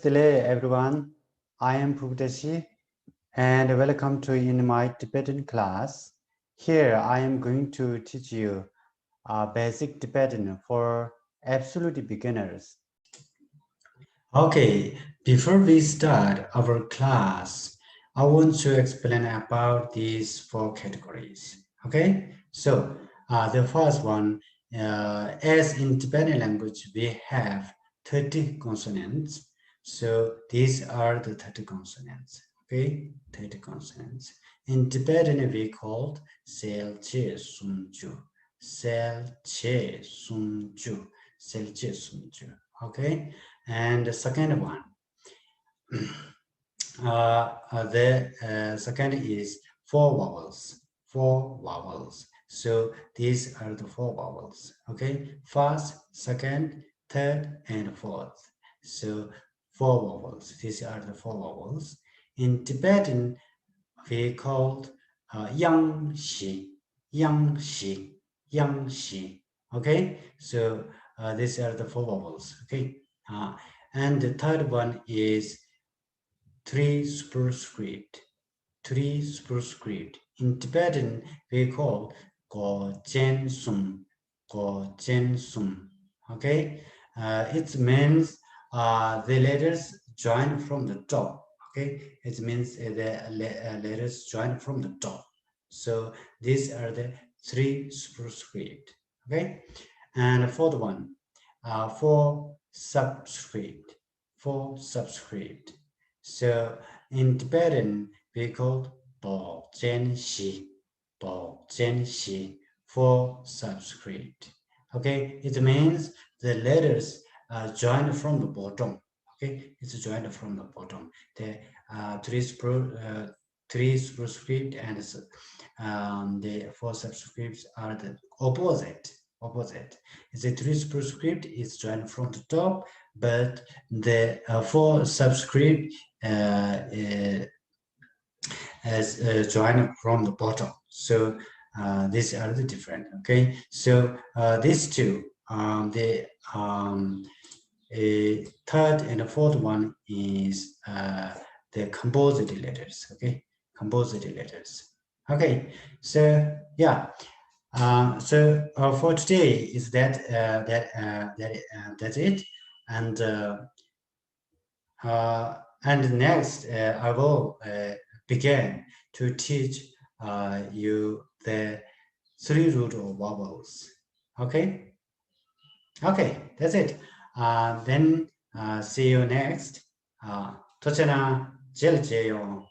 Vowels-6 everyone. I am Pubutashi and welcome to in my Tibetan class. Here I am going to teach you basic Tibetan for absolute beginners. Okay, before we start our class, I want to explain about these four categories. Okay, so the first one, as in Tibetan language, we have 30 consonants. So these are the 30 consonants. Okay, 30 consonants. In Tibetan, we called sel, che, sum, ju. Sel, che, sum, ju. Sel, che, sum, ju. Okay, and the second one, the second is four vowels. Four vowels. So these are the four vowels. Okay, first, second, third, and fourth. So four vowels. These are the four vowels. In Tibetan, we called yang shi, yang shi, yang shi. Okay, so these are the four vowels. Okay, and the third one is three superscript. Three superscript. In Tibetan, we call go jen sum, go jen sum. Okay, it means the letters join from the top. Okay, it means the letters join from the top. So these are the three superscript. Okay, and the fourth one, four subscript. Four subscript. So in Tibetan, we call bo jen shi, for subscript. Okay, it means the letters joined from the bottom. Okay, it's joined from the bottom. The three superscript and the four subscripts are the opposite. It's a three superscript is joined from the top, but the four subscript as joined from the bottom. So these are the different. Okay, so these two, the third and the fourth one is the composite letters. Okay, composite letters. Okay, so yeah. So for today is that's it, and next I will begin to teach you the three root of vowels. Okay, that's it. Then see you next. 토체나 제일 제요.